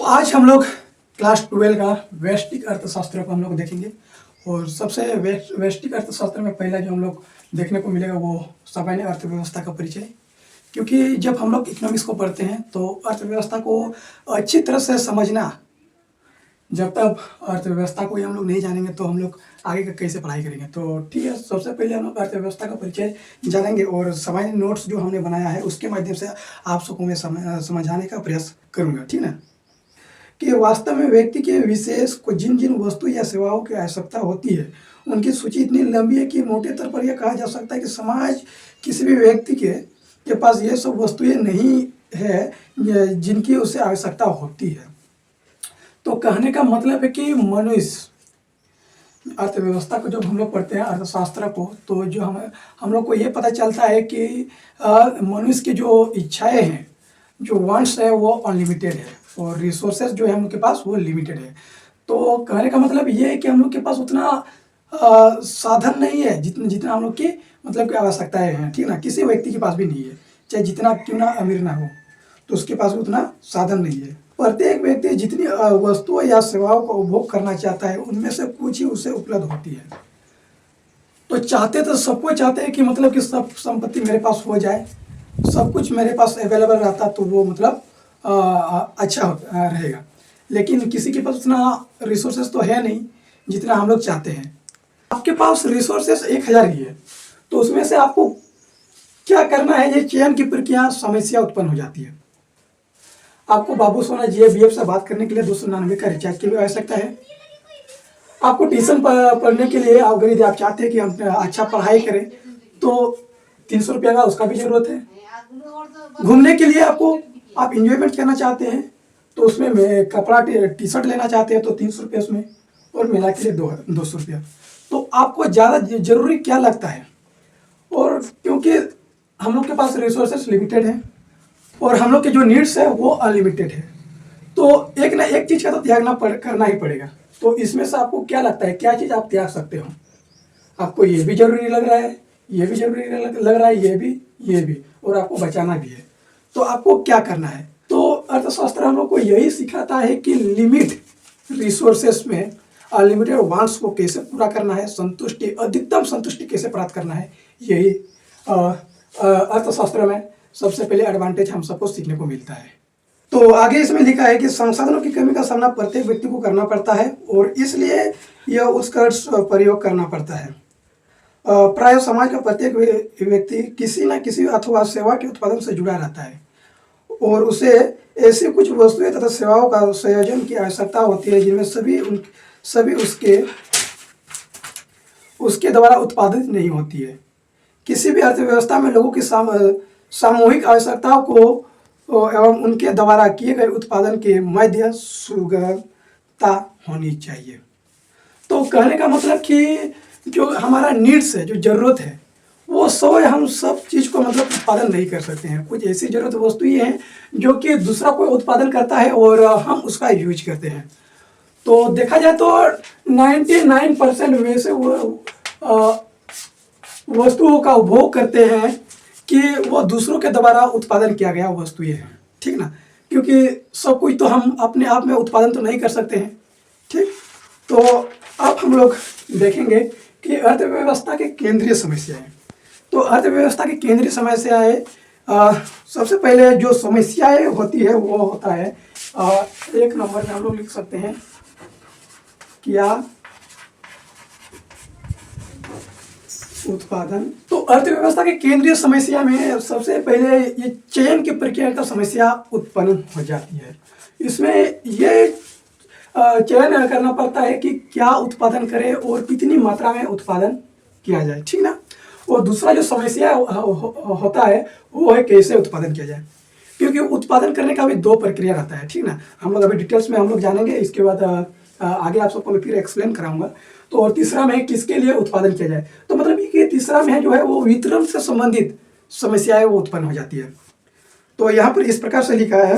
आज हम लोग क्लास 12 का वैश्विक अर्थशास्त्र को हम लोग देखेंगे। और सबसे वैश्विक अर्थशास्त्र में पहला जो हम लोग देखने को मिलेगा वो सामान्य अर्थव्यवस्था का परिचय। क्योंकि जब हम लोग इकोनॉमिक्स को पढ़ते हैं तो अर्थव्यवस्था को अच्छी तरह से समझना, जब तक अर्थव्यवस्था को ही हम लोग नहीं जानेंगे तो हम लोग आगे का कैसे पढ़ाई करेंगे। तो ठीक है, सबसे पहले हम लोग अर्थव्यवस्था का परिचय जानेंगे और सामान्य नोट्स जो हमने बनाया है उसके माध्यम से आप सबको मैं समझाने का प्रयास करूँगा, ठीक ना। कि वास्तव में व्यक्ति के विशेष को जिन जिन वस्तु या सेवाओं की आवश्यकता होती है उनकी सूची इतनी लंबी है कि मोटे तौर पर यह कहा जा सकता है कि समाज किसी भी व्यक्ति के पास ये सब वस्तुएं नहीं है जिनकी उसे आवश्यकता होती है। तो कहने का मतलब है कि मनुष्य अर्थव्यवस्था को जब हम लोग पढ़ते हैं अर्थशास्त्र को, तो जो हम लोग को ये पता चलता है कि मनुष्य की जो इच्छाएं हैं, जो वांट्स है वो अनलिमिटेड है और रिसोर्सेज जो है हम लोग के पास वो लिमिटेड है। तो कहने का मतलब ये है कि हम लोग के पास उतना साधन नहीं है जितना हम लोग की मतलब की आवश्यकताएं हैं, ठीक ना। किसी व्यक्ति के पास भी नहीं है, चाहे जितना क्यों ना अमीर ना हो, तो उसके पास उतना साधन नहीं है। प्रत्येक व्यक्ति जितनी वस्तुओं या सेवाओं का उपभोग करना चाहता है उनमें से कुछ ही उसे उपलब्ध होती है। तो चाहते तो सबको चाहते हैं कि मतलब कि सब संपत्ति मेरे पास हो जाए, सब कुछ मेरे पास अवेलेबल रहता तो वो मतलब अच्छा रहेगा। लेकिन किसी के पास उतना रिसोर्सेज तो है नहीं जितना हम लोग चाहते हैं। आपके पास रिसोर्सेज 1000 ही है, तो उसमें से आपको क्या करना है, ये चयन की प्रक्रिया समस्या उत्पन्न हो जाती है। आपको बाबू सोना GABF से बात करने के लिए 299 का रिचार्ज की भी आवश्यकता है। आपको ट्यूशन पढ़ने के लिए अगर यदि आप चाहते हैं कि हम अच्छा पढ़ाई करें तो 300 रुपया का उसका भी जरूरत है। घूमने के लिए आप इंजॉयमेंट करना चाहते हैं तो उसमें कपड़ा टी-शर्ट लेना चाहते हैं तो 300 रुपये उसमें, और मेला के लिए 200 रुपया। तो आपको ज़्यादा जरूरी क्या लगता है? और क्योंकि हम लोग के पास रिसोर्सेस लिमिटेड है और हम लोग के जो नीड्स है वो अनलिमिटेड है, तो एक ना एक चीज़ का तो त्याग करना ही पड़ेगा। तो इसमें से आपको क्या लगता है, क्या चीज़ आप त्याग सकते हो? आपको ये भी जरूरी लग रहा है, ये भी जरूरी लग रहा है, ये भी, और आपको बचाना भी है। तो आपको क्या करना है? तो अर्थशास्त्र हम लोग को यही सिखाता है कि लिमिट रिसोर्सेस में अनलिमिटेड वांट्स को कैसे पूरा करना है, संतुष्टि, अधिकतम संतुष्टि कैसे प्राप्त करना है। यही अर्थशास्त्र में सबसे पहले एडवांटेज हम सबको सीखने को मिलता है। तो आगे इसमें लिखा है कि संसाधनों की कमी का सामना प्रत्येक व्यक्ति को करना पड़ता है और इसलिए यह उत्कर्ष प्रयोग करना पड़ता है। प्राय समाज का प्रत्येक व्यक्ति किसी न किसी अथवा सेवा के उत्पादन से जुड़ा रहता है और उसे ऐसी कुछ वस्तुएं तथा सेवाओं का संयोजन की आवश्यकता होती है जिनमें सभी उसके द्वारा उत्पादित नहीं होती है। किसी भी अर्थव्यवस्था में लोगों की सामूहिक आवश्यकताओं को एवं उनके द्वारा किए गए उत्पादन के मध्य सुगमता होनी चाहिए। तो कहने का मतलब कि जो हमारा नीड्स है, जो ज़रूरत है, वो हम सब चीज़ को मतलब उत्पादन नहीं कर सकते हैं। कुछ ऐसी ज़रूरत वस्तु ही है जो कि दूसरा कोई उत्पादन करता है और हम उसका यूज करते हैं। तो देखा जाए तो 99% वैसे वस्तुओं का उपभोग करते हैं कि वो दूसरों के द्वारा उत्पादन किया गया वस्तुएं हैं, ठीक ना। क्योंकि सब कुछ तो हम अपने आप में उत्पादन तो नहीं कर सकते हैं, ठीक। तो अब हम लोग देखेंगे कि अर्थव्यवस्था के केंद्रीय समस्याएं। तो अर्थव्यवस्था की केंद्रीय समस्याएं, सबसे पहले जो समस्याएं होती है वो होता है 1 नंबर में हम लोग लिख सकते हैं क्या उत्पादन। तो अर्थव्यवस्था के केंद्रीय समस्या में सबसे पहले ये चयन की प्रक्रिया का समस्या उत्पन्न हो जाती है। इसमें ये चयन करना पड़ता है कि क्या उत्पादन करें और कितनी मात्रा में उत्पादन किया जाए, ठीक ना। और दूसरा जो समस्या होता है वो है कैसे उत्पादन किया जाए, क्योंकि उत्पादन करने का भी 2 प्रक्रिया रहता है, ठीक ना। हम लोग अभी डिटेल्स में हम लोग जानेंगे, इसके बाद आगे आप सबको मैं फिर एक्सप्लेन कराऊंगा। तो और तीसरा में किसके लिए उत्पादन किया जाए, तो मतलब ये तीसरा में जो है वो वितरण से संबंधित समस्याएं वो उत्पन्न हो जाती है। तो यहाँ पर इस प्रकार से लिखा है,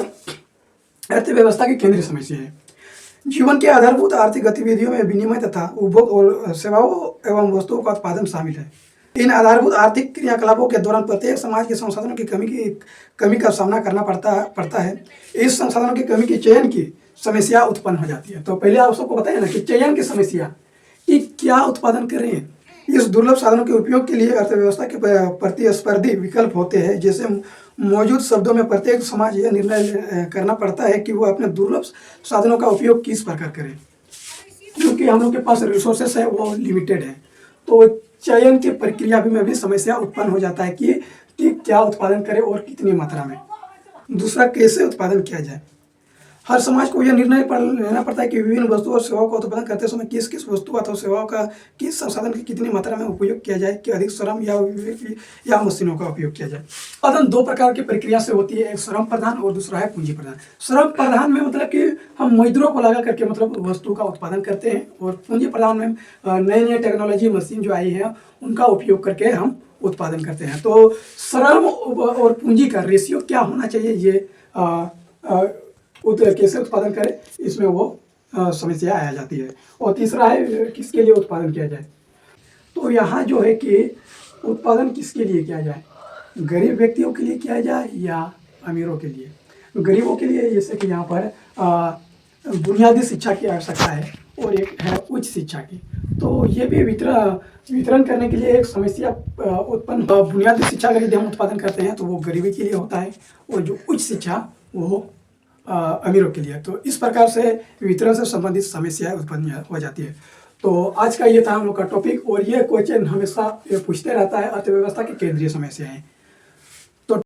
अर्थव्यवस्था की केंद्रीय समस्या है जीवन के आधारभूत आर्थिक गतिविधियों में विनिमय तथा उपभोग और सेवाओं एवं वस्तुओं का उत्पादन शामिल है। इन आधारभूत आर्थिक क्रियाकलापों के दौरान प्रत्येक समाज के संसाधनों की कमी का सामना करना पड़ता है। इस संसाधनों की कमी की चयन की समस्या उत्पन्न हो जाती है। तो पहले आप सबको बताया ना कि चयन की समस्या कि क्या उत्पादन करें। इस दुर्लभ साधनों के उपयोग के लिए अर्थव्यवस्था के प्रतिस्पर्धी विकल्प होते हैं। जैसे मौजूद शब्दों में प्रत्येक समाज यह निर्णय करना पड़ता है कि वो अपने दुर्लभ साधनों का उपयोग किस प्रकार करें, क्योंकि हम लोग के पास रिसोर्सेस है वो लिमिटेड है। तो चयन की प्रक्रिया में भी समस्या उत्पन्न हो जाता है कि क्या उत्पादन करें और कितनी मात्रा में। दूसरा, कैसे उत्पादन किया जाए। हर समाज को यह निर्णय लेना पड़ता है कि विभिन्न वस्तुओं और सेवाओं का उत्पादन करते समय किस किस वस्तु अथवा सेवाओं का किस संसाधन की कितनी मात्रा में उपयोग किया जाए, कि अधिक श्रम या मशीनों का उपयोग किया जाए। उत्पादन दो प्रकार की प्रक्रिया से होती है, एक श्रम प्रधान और दूसरा है पूंजी प्रधान। श्रम प्रधान में मतलब कि हम मजदूरों को लगा करके मतलब वस्तु का उत्पादन करते हैं, और पूंजी प्रधान में नई नई टेक्नोलॉजी मशीन जो आई है उनका उपयोग करके हम उत्पादन करते हैं। तो श्रम और पूंजी का रेशियो क्या होना चाहिए, ये कैसे उत्पादन करें, इसमें वो समस्या आ जाती है। और तीसरा है किसके लिए उत्पादन किया जाए। तो यहाँ जो है कि उत्पादन किसके लिए किया जाए, गरीब व्यक्तियों के लिए किया जाए या अमीरों के लिए। गरीबों के लिए जैसे कि यहाँ पर बुनियादी शिक्षा की आवश्यकता है और एक है उच्च शिक्षा की। तो ये भी वितरण करने के लिए एक समस्या उत्पन्न। बुनियादी शिक्षा अगर यदि हम उत्पादन करते हैं तो वो गरीबी के लिए होता है, और जो उच्च शिक्षा वो अमीरों के लिए। तो इस प्रकार से वितरण से संबंधित समस्याएं उत्पन्न हो जाती है। तो आज का ये था हम लोग का टॉपिक, और ये क्वेश्चन हमेशा पूछते रहता है, अर्थव्यवस्था की केंद्रीय समस्याएं।